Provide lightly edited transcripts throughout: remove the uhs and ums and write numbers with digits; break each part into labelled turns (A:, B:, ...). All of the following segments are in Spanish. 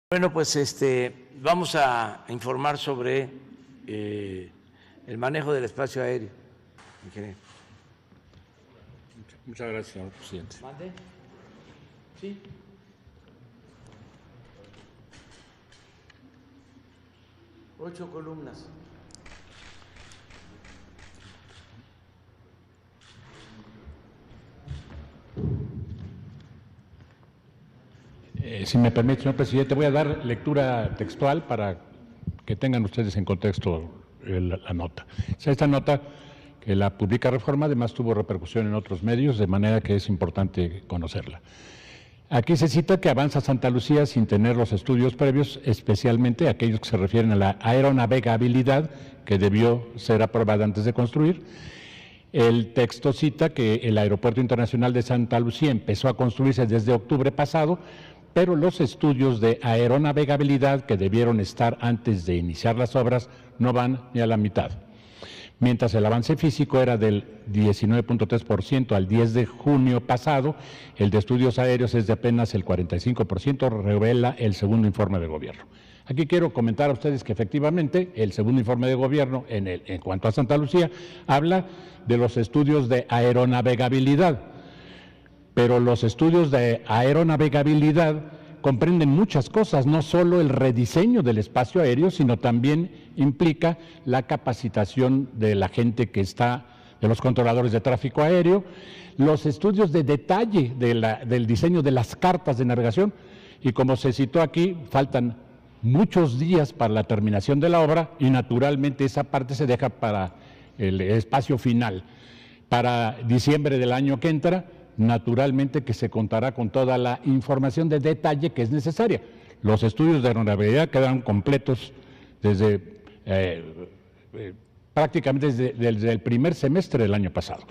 A: Bueno, pues vamos a informar sobre el manejo del espacio aéreo.
B: Muchas gracias, señor presidente.
A: ¿Mande? Sí. Ocho columnas.
B: Si me permite, señor presidente, voy a dar lectura textual para que tengan ustedes en contexto la nota. Esta nota, que la publica Reforma, además tuvo repercusión en otros medios, de manera que es importante conocerla. Aquí se cita que avanza Santa Lucía sin tener los estudios previos, especialmente aquellos que se refieren a la aeronavegabilidad, que debió ser aprobada antes de construir. El texto cita que el Aeropuerto Internacional de Santa Lucía empezó a construirse desde octubre pasado, pero los estudios de aeronavegabilidad que debieron estar antes de iniciar las obras no van ni a la mitad. Mientras el avance físico era del 19.3% al 10 de junio pasado, el de estudios aéreos es de apenas el 45%, revela el segundo informe de gobierno. Aquí quiero comentar a ustedes que efectivamente el segundo informe de gobierno en cuanto a Santa Lucía habla de los estudios de aeronavegabilidad, pero los estudios de aeronavegabilidad comprenden muchas cosas, no solo el rediseño del espacio aéreo, sino también implica la capacitación de la gente que está, de los controladores de tráfico aéreo, los estudios de detalle del diseño de las cartas de navegación, y como se citó aquí, faltan muchos días para la terminación de la obra y naturalmente esa parte se deja para el espacio final. Para diciembre del año que entra, naturalmente que se contará con toda la información de detalle que es necesaria. Los estudios de aeronavegabilidad quedaron completos desde prácticamente desde el primer semestre del año pasado.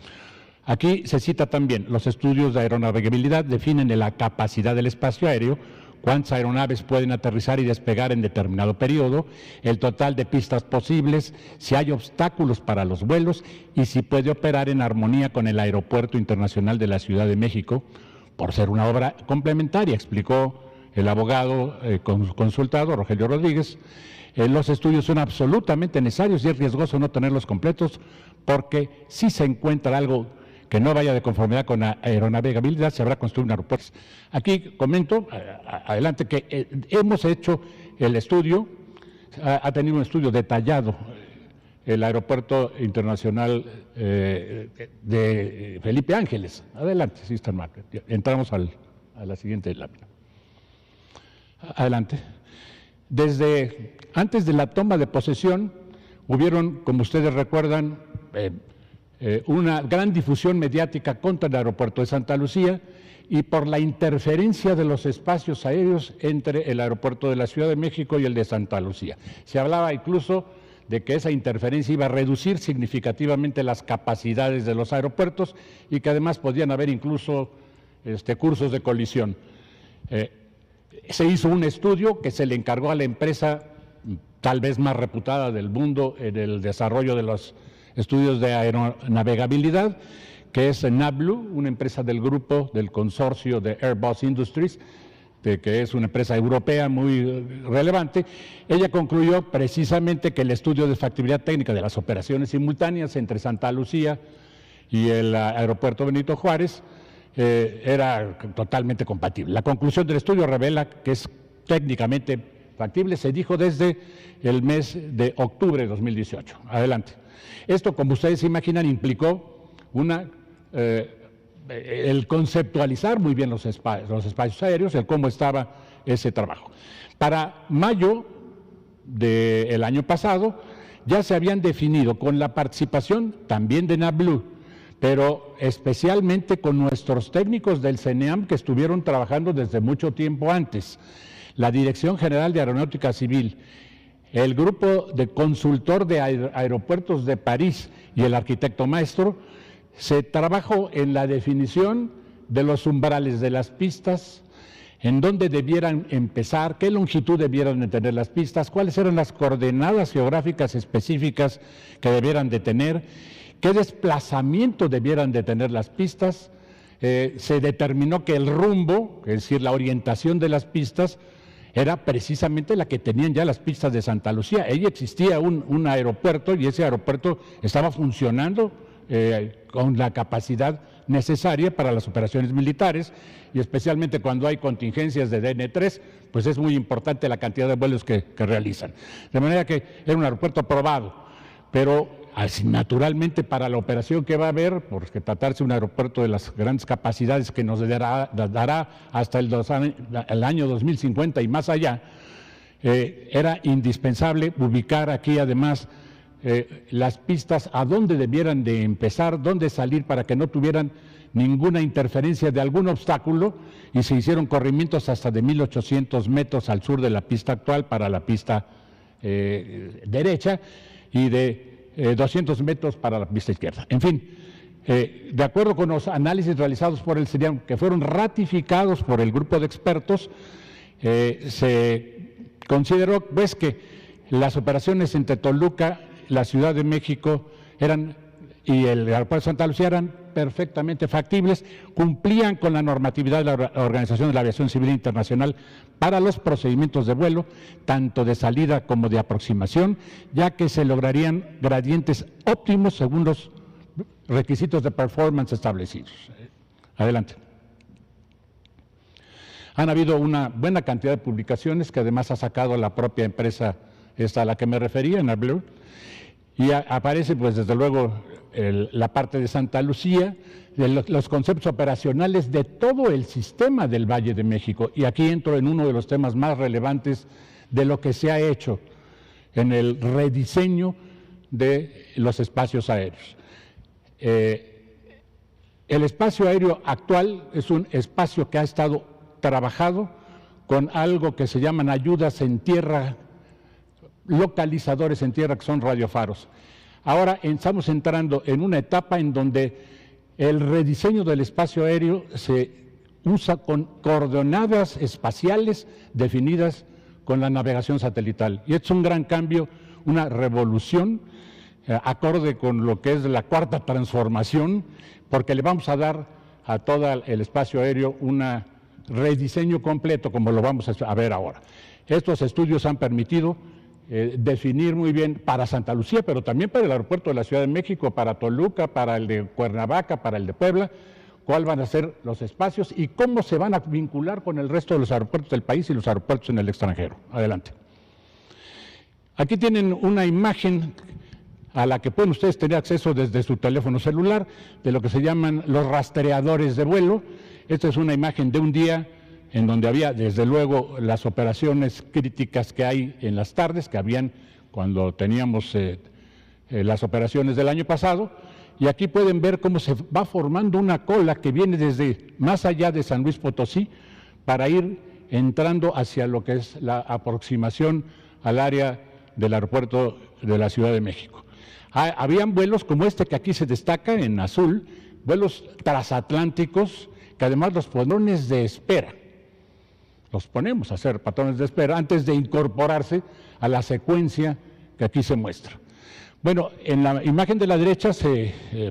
B: Aquí se cita también, los estudios de aeronavegabilidad definen la capacidad del espacio aéreo, cuántas aeronaves pueden aterrizar y despegar en determinado periodo, el total de pistas posibles, si hay obstáculos para los vuelos y si puede operar en armonía con el Aeropuerto Internacional de la Ciudad de México, por ser una obra complementaria, explicó el abogado consultado, Rogelio Rodríguez. Los estudios son absolutamente necesarios y es riesgoso no tenerlos completos porque si se encuentra algo que no vaya de conformidad con la aeronavegabilidad, se habrá construido un aeropuerto. Aquí comento, adelante, que hemos hecho el estudio, ha tenido un estudio detallado el Aeropuerto Internacional de Felipe Ángeles. Adelante, si está mal. Entramos a la siguiente lámina. Adelante. Desde antes de la toma de posesión, hubieron, como ustedes recuerdan, una gran difusión mediática contra el aeropuerto de Santa Lucía y por la interferencia de los espacios aéreos entre el aeropuerto de la Ciudad de México y el de Santa Lucía. Se hablaba incluso de que esa interferencia iba a reducir significativamente las capacidades de los aeropuertos y que además podían haber incluso cursos de colisión. Se hizo un estudio que se le encargó a la empresa tal vez más reputada del mundo en el desarrollo de los estudios de aeronavegabilidad, que es NABLU, una empresa del grupo del consorcio de Airbus Industries, que es una empresa europea muy relevante. Ella concluyó precisamente que el estudio de factibilidad técnica de las operaciones simultáneas entre Santa Lucía y el aeropuerto Benito Juárez era totalmente compatible. La conclusión del estudio revela que es técnicamente factible, se dijo desde el mes de octubre de 2018. Adelante. Esto, como ustedes se imaginan, implicó el conceptualizar muy bien los espacios aéreos, el cómo estaba ese trabajo. Para mayo del año pasado ya se habían definido con la participación también de NABLU, pero especialmente con nuestros técnicos del CENEAM que estuvieron trabajando desde mucho tiempo antes, la Dirección General de Aeronáutica Civil, el grupo de consultor de aeropuertos de París y el arquitecto maestro, se trabajó en la definición de los umbrales de las pistas, en dónde debieran empezar, qué longitud debieran de tener las pistas, cuáles eran las coordenadas geográficas específicas que debieran de tener, qué desplazamiento debieran de tener las pistas. Se determinó que el rumbo, es decir, la orientación de las pistas, era precisamente la que tenían ya las pistas de Santa Lucía. Ahí existía un aeropuerto y ese aeropuerto estaba funcionando con la capacidad necesaria para las operaciones militares, y especialmente cuando hay contingencias de DN3, pues es muy importante la cantidad de vuelos que realizan. De manera que era un aeropuerto aprobado, pero naturalmente para la operación que va a haber, porque tratarse de un aeropuerto de las grandes capacidades que nos dará hasta el año 2050 y más allá, era indispensable ubicar aquí además las pistas a dónde debieran de empezar, dónde salir para que no tuvieran ninguna interferencia de algún obstáculo, y se hicieron corrimientos hasta de 1.800 metros al sur de la pista actual para la pista derecha y de 200 metros para la pista izquierda. En fin, de acuerdo con los análisis realizados por el CENIAM, que fueron ratificados por el grupo de expertos, se consideró pues que las operaciones entre Toluca, la Ciudad de México y el aeropuerto de Santa Lucía eran perfectamente factibles, cumplían con la normatividad de la Organización de la Aviación Civil Internacional para los procedimientos de vuelo, tanto de salida como de aproximación, ya que se lograrían gradientes óptimos según los requisitos de performance establecidos. Adelante. Han habido una buena cantidad de publicaciones que además ha sacado la propia empresa esta a la que me refería, en Blue, y aparece pues desde luego la parte de Santa Lucía, de los conceptos operacionales de todo el sistema del Valle de México, y aquí entro en uno de los temas más relevantes de lo que se ha hecho en el rediseño de los espacios aéreos. El espacio aéreo actual es un espacio que ha estado trabajado con algo que se llaman ayudas en tierra, localizadores en tierra, que son radiofaros. Ahora estamos entrando en una etapa en donde el rediseño del espacio aéreo se usa con coordenadas espaciales definidas con la navegación satelital. Y esto es un gran cambio, una revolución, acorde con lo que es la cuarta transformación, porque le vamos a dar a todo el espacio aéreo un rediseño completo, como lo vamos a ver ahora. Estos estudios han permitido definir muy bien para Santa Lucía, pero también para el aeropuerto de la Ciudad de México, para Toluca, para el de Cuernavaca, para el de Puebla, cuáles van a ser los espacios y cómo se van a vincular con el resto de los aeropuertos del país y los aeropuertos en el extranjero. Adelante. Aquí tienen una imagen a la que pueden ustedes tener acceso desde su teléfono celular, de lo que se llaman los rastreadores de vuelo. Esta es una imagen de un día en donde había, desde luego, las operaciones críticas que hay en las tardes, que habían cuando teníamos las operaciones del año pasado, y aquí pueden ver cómo se va formando una cola que viene desde más allá de San Luis Potosí para ir entrando hacia lo que es la aproximación al área del aeropuerto de la Ciudad de México. Habían vuelos como este que aquí se destaca en azul, vuelos transatlánticos, que además los patrones de espera, los ponemos a hacer patrones de espera antes de incorporarse a la secuencia que aquí se muestra. Bueno, en la imagen de la derecha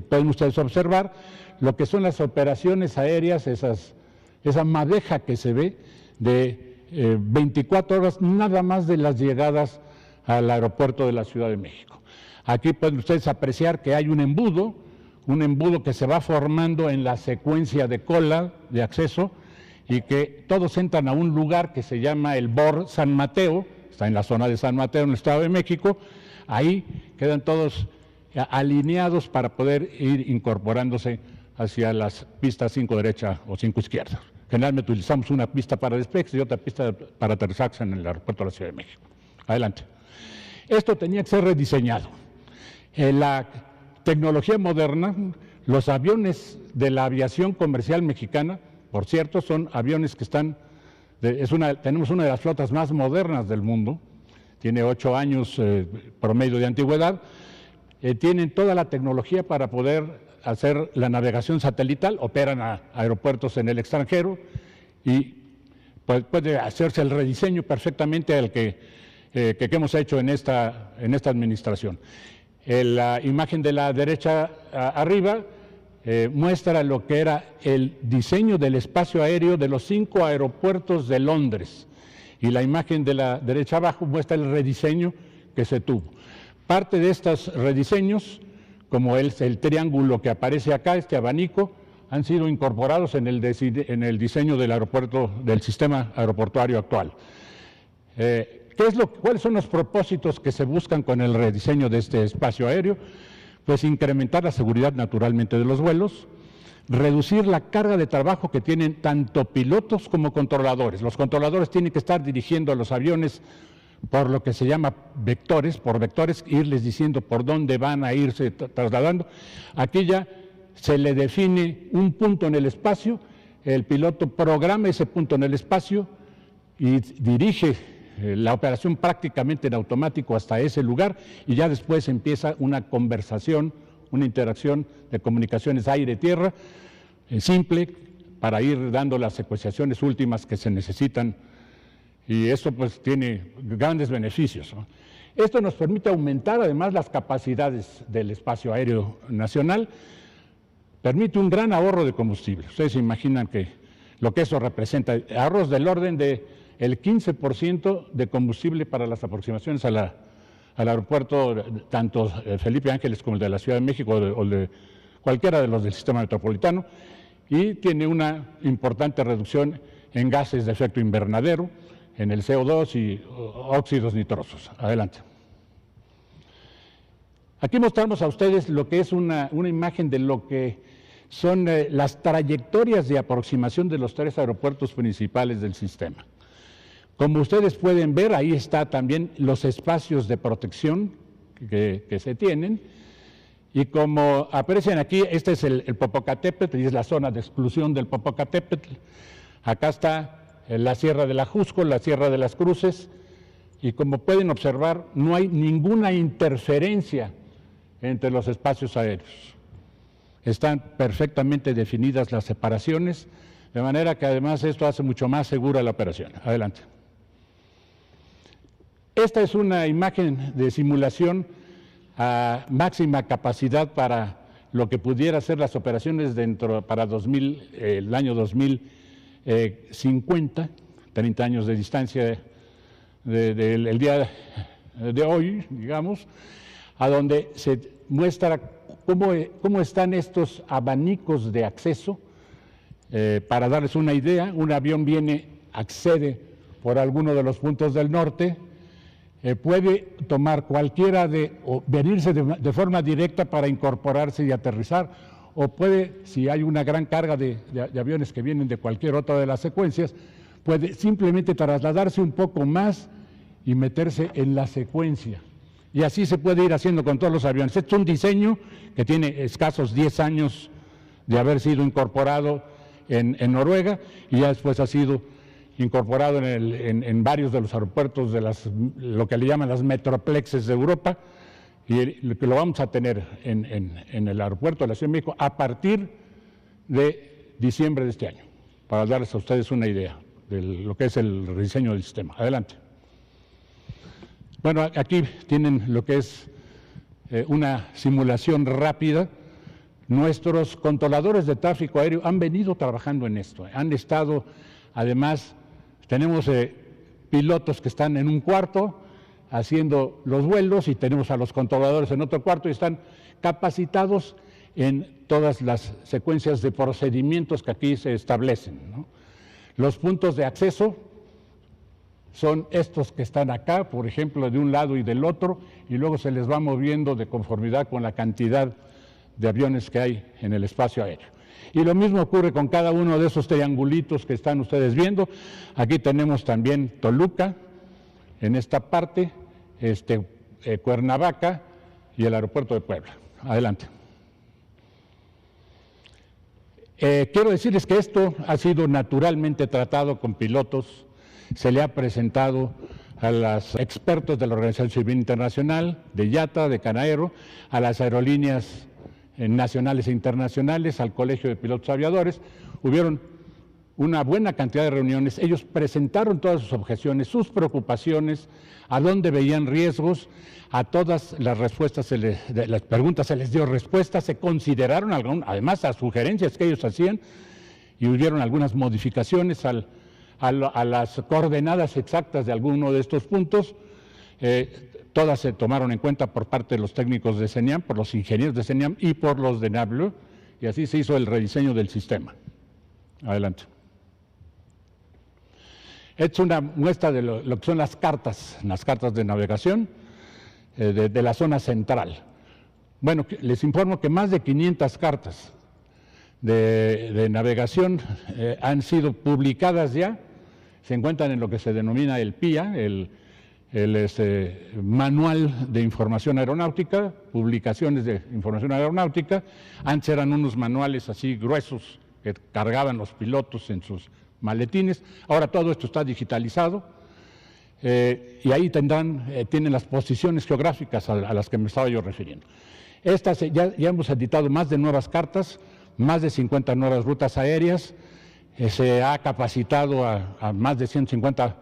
B: pueden ustedes observar lo que son las operaciones aéreas, esa madeja que se ve de 24 horas nada más de las llegadas al aeropuerto de la Ciudad de México. Aquí pueden ustedes apreciar que hay un embudo que se va formando en la secuencia de cola de acceso y que todos entran a un lugar que se llama el BOR San Mateo, está en la zona de San Mateo, en el Estado de México. Ahí quedan todos alineados para poder ir incorporándose hacia las pistas 5 derecha o 5 izquierda. Generalmente utilizamos una pista para despegues y otra pista para aterrizaje en el aeropuerto de la Ciudad de México. Adelante. Esto tenía que ser rediseñado. La tecnología moderna, los aviones de la aviación comercial mexicana, por cierto, son aviones que están, tenemos una de las flotas más modernas del mundo, tiene 8 años promedio de antigüedad, tienen toda la tecnología para poder hacer la navegación satelital, operan a aeropuertos en el extranjero y puede hacerse el rediseño perfectamente al que hemos hecho en esta administración. La imagen de la derecha arriba muestra lo que era el diseño del espacio aéreo de los 5 aeropuertos de Londres. Y la imagen de la derecha abajo muestra el rediseño que se tuvo. Parte de estos rediseños, como el triángulo que aparece acá, este abanico, han sido incorporados en el diseño del aeropuerto, del sistema aeroportuario actual. ¿Cuáles son los propósitos que se buscan con el rediseño de este espacio aéreo? Pues incrementar la seguridad naturalmente de los vuelos, reducir la carga de trabajo que tienen tanto pilotos como controladores. Los controladores tienen que estar dirigiendo a los aviones por lo que se llama vectores, irles diciendo por dónde van a irse trasladando. Aquí ya se le define un punto en el espacio, el piloto programa ese punto en el espacio y dirige la operación prácticamente en automático hasta ese lugar, y ya después empieza una conversación, una interacción de comunicaciones aire-tierra simple para ir dando las secuenciaciones últimas que se necesitan, y esto pues tiene grandes beneficios, ¿no? Esto nos permite aumentar además las capacidades del espacio aéreo nacional, permite un gran ahorro de combustible. Ustedes se imaginan que lo que eso representa, ahorros del orden de el 15% de combustible para las aproximaciones al aeropuerto, tanto Felipe Ángeles como el de la Ciudad de México o de cualquiera de los del sistema metropolitano, y tiene una importante reducción en gases de efecto invernadero, en el CO2 y óxidos nitrosos. Adelante. Aquí mostramos a ustedes lo que es una imagen de lo que son las trayectorias de aproximación de los 3 aeropuertos principales del sistema. Como ustedes pueden ver, ahí está también los espacios de protección que se tienen, y como aprecian aquí, este es el Popocatépetl, y es la zona de exclusión del Popocatépetl. Acá está la Sierra del Ajusco, la Sierra de las Cruces, y como pueden observar, no hay ninguna interferencia entre los espacios aéreos. Están perfectamente definidas las separaciones, de manera que además esto hace mucho más segura la operación. Adelante. Esta es una imagen de simulación a máxima capacidad para lo que pudiera ser las operaciones para el año 2050, 30 años de distancia del día de hoy, digamos, a donde se muestra cómo están estos abanicos de acceso. Para darles una idea, un avión accede por alguno de los puntos del norte, puede tomar cualquiera o venirse de forma directa para incorporarse y aterrizar, o puede, si hay una gran carga de aviones que vienen de cualquier otra de las secuencias, puede simplemente trasladarse un poco más y meterse en la secuencia. Y así se puede ir haciendo con todos los aviones. Este es un diseño que tiene escasos 10 años de haber sido incorporado en Noruega, y ya después ha sido incorporado en varios de los aeropuertos de lo que le llaman las metroplexes de Europa, y que lo vamos a tener en el aeropuerto de la Ciudad de México a partir de diciembre de este año, para darles a ustedes una idea de lo que es el rediseño del sistema. Adelante. Bueno, aquí tienen lo que es una simulación rápida. Nuestros controladores de tráfico aéreo han venido trabajando en esto, han estado, además, tenemos pilotos que están en un cuarto haciendo los vuelos, y tenemos a los controladores en otro cuarto, y están capacitados en todas las secuencias de procedimientos que aquí se establecen, ¿no? Los puntos de acceso son estos que están acá, por ejemplo, de un lado y del otro, y luego se les va moviendo de conformidad con la cantidad de aviones que hay en el espacio aéreo. Y lo mismo ocurre con cada uno de esos triangulitos que están ustedes viendo. Aquí tenemos también Toluca, en esta parte, Cuernavaca y el aeropuerto de Puebla. Adelante. Quiero decirles que esto ha sido naturalmente tratado con pilotos, se le ha presentado a los expertos de la Organización Civil Internacional, de IATA, de Canaero, a las aerolíneas nacionales e internacionales, al Colegio de Pilotos Aviadores. Hubieron una buena cantidad de reuniones. Ellos presentaron todas sus objeciones, sus preocupaciones, a dónde veían riesgos. A todas las respuestas, las preguntas se les dio respuesta, se consideraron además las sugerencias que ellos hacían, y hubieron algunas modificaciones al a las coordenadas exactas de alguno de estos puntos. Todas se tomaron en cuenta por parte de los técnicos de CENIAM, por los ingenieros de CENIAM y por los de NABLU, y así se hizo el rediseño del sistema. Adelante. Esta es una muestra de lo que son las cartas de navegación de la zona central. Bueno, les informo que más de 500 cartas de navegación han sido publicadas ya, se encuentran en lo que se denomina el PIA, el Manual de Información Aeronáutica, publicaciones de información aeronáutica. Antes eran unos manuales así gruesos que cargaban los pilotos en sus maletines. Ahora todo esto está digitalizado y ahí tienen las posiciones geográficas a las que me estaba yo refiriendo. Ya hemos editado más de nuevas cartas, más de 50 nuevas rutas aéreas, se ha capacitado a más de 150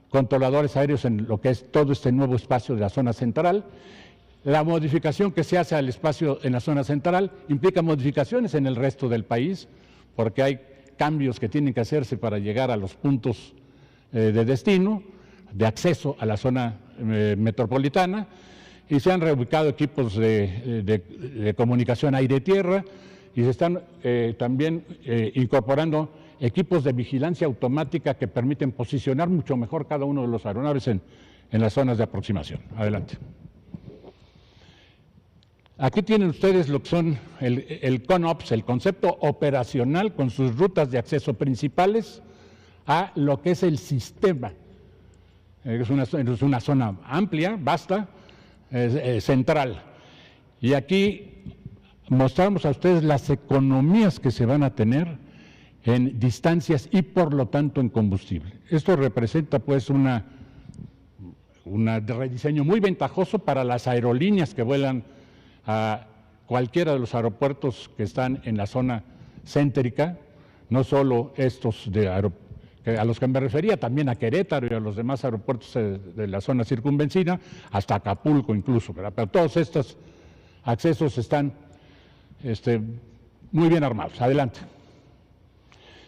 B: controladores aéreos en lo que es todo este nuevo espacio de la zona central. La modificación que se hace al espacio en la zona central implica modificaciones en el resto del país, porque hay cambios que tienen que hacerse para llegar a los puntos de destino, de acceso a la zona metropolitana, y se han reubicado equipos de comunicación aire-tierra, y se están también incorporando equipos de vigilancia automática que permiten posicionar mucho mejor cada uno de los aeronaves en las zonas de aproximación. Adelante. Aquí tienen ustedes lo que son el CONOPS, el concepto operacional con sus rutas de acceso principales a lo que es el sistema. Es una zona amplia, vasta, central. Y aquí mostramos a ustedes las economías que se van a tener en distancias y por lo tanto en combustible. Esto representa pues un rediseño muy ventajoso para las aerolíneas que vuelan a cualquiera de los aeropuertos que están en la zona céntrica, no solo estos a los que me refería, también a Querétaro y a los demás aeropuertos de la zona circunvencina, hasta Acapulco incluso, ¿verdad? Pero todos estos accesos están muy bien armados. Adelante.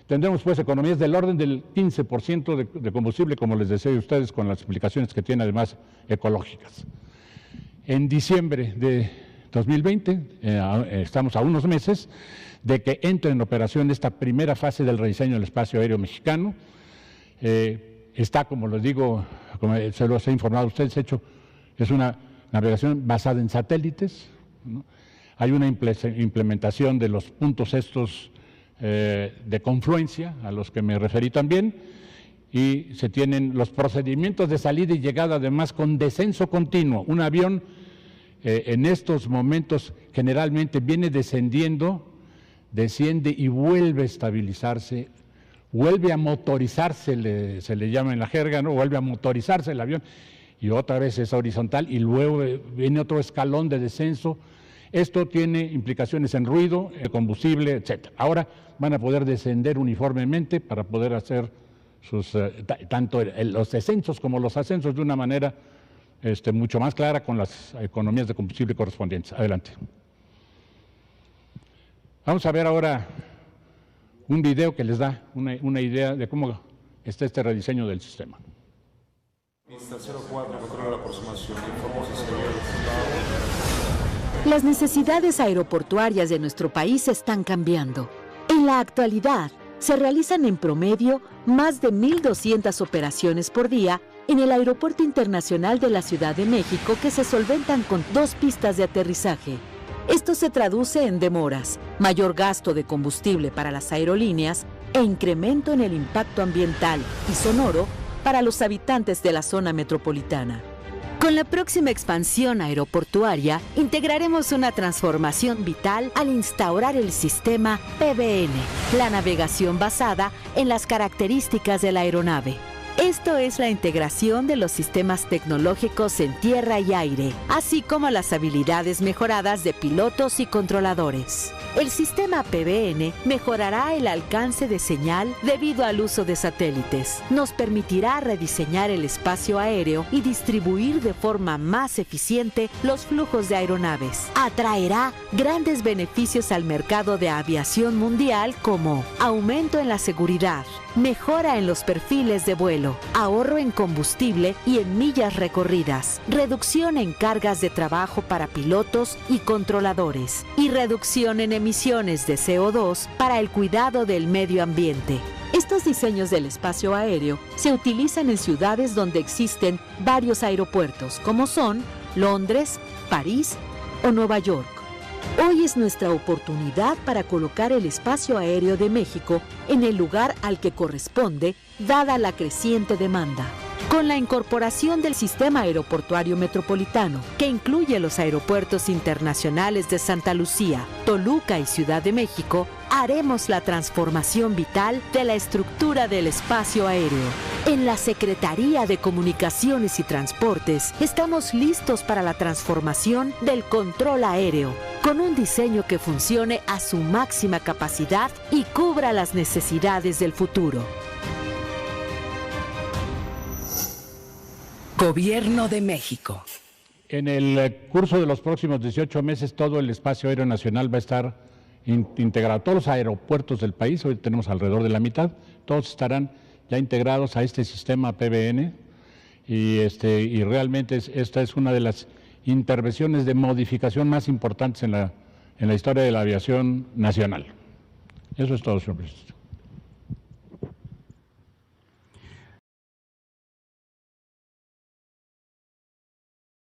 B: Tendremos pues economías del orden del 15% de combustible, como les decía a ustedes, con las implicaciones que tiene además ecológicas. En diciembre de 2020, estamos a unos meses de que entre en operación esta primera fase del rediseño del espacio aéreo mexicano. Está, como les digo, como se los he informado a ustedes, es una navegación basada en satélites, ¿no? Hay una implementación de los puntos estos de confluencia, a los que me referí también, y se tienen los procedimientos de salida y llegada, además con descenso continuo. Un avión en estos momentos generalmente viene descendiendo, desciende y vuelve a estabilizarse, vuelve a motorizarse, se le llama en la jerga, ¿no? Vuelve a motorizarse el avión y otra vez es horizontal y luego viene otro escalón de descenso. Esto tiene implicaciones en ruido, en combustible, etc. Ahora van a poder descender uniformemente para poder hacer tanto los descensos como los ascensos de una manera mucho más clara con las economías de combustible correspondientes. Adelante. Vamos a ver ahora un video que les da una idea de cómo está este rediseño del sistema.
C: Las necesidades aeroportuarias de nuestro país están cambiando. En la actualidad, se realizan en promedio más de 1.200 operaciones por día en el Aeropuerto Internacional de la Ciudad de México, que se solventan con 2 pistas de aterrizaje. Esto se traduce en demoras, mayor gasto de combustible para las aerolíneas e incremento en el impacto ambiental y sonoro para los habitantes de la zona metropolitana. Con la próxima expansión aeroportuaria, integraremos una transformación vital al instaurar el sistema PBN, la navegación basada en las características de la aeronave. Esto es la integración de los sistemas tecnológicos en tierra y aire, así como las habilidades mejoradas de pilotos y controladores. El sistema PBN mejorará el alcance de señal debido al uso de satélites. Nos permitirá rediseñar el espacio aéreo y distribuir de forma más eficiente los flujos de aeronaves. Atraerá grandes beneficios al mercado de aviación mundial como aumento en la seguridad, mejora en los perfiles de vuelo, ahorro en combustible y en millas recorridas, reducción en cargas de trabajo para pilotos y controladores y reducción en emisiones de CO2 para el cuidado del medio ambiente. Estos diseños del espacio aéreo se utilizan en ciudades donde existen varios aeropuertos, como son Londres, París o Nueva York. Hoy es nuestra oportunidad para colocar el espacio aéreo de México en el lugar al que corresponde, dada la creciente demanda. Con la incorporación del sistema aeroportuario metropolitano, que incluye los aeropuertos internacionales de Santa Lucía, Toluca y Ciudad de México, haremos la transformación vital de la estructura del espacio aéreo. En la Secretaría de Comunicaciones y Transportes estamos listos para la transformación del control aéreo, con un diseño que funcione a su máxima capacidad y cubra las necesidades del futuro.
D: Gobierno de México.
B: En el curso de los próximos 18 meses, todo el espacio aéreo nacional va a estar integrado. Todos los aeropuertos del país, hoy tenemos alrededor de la mitad, todos estarán ya integrados a este sistema PBN y realmente esta es una de las intervenciones de modificación más importantes en la historia de la aviación nacional. Eso es todo, señor presidente.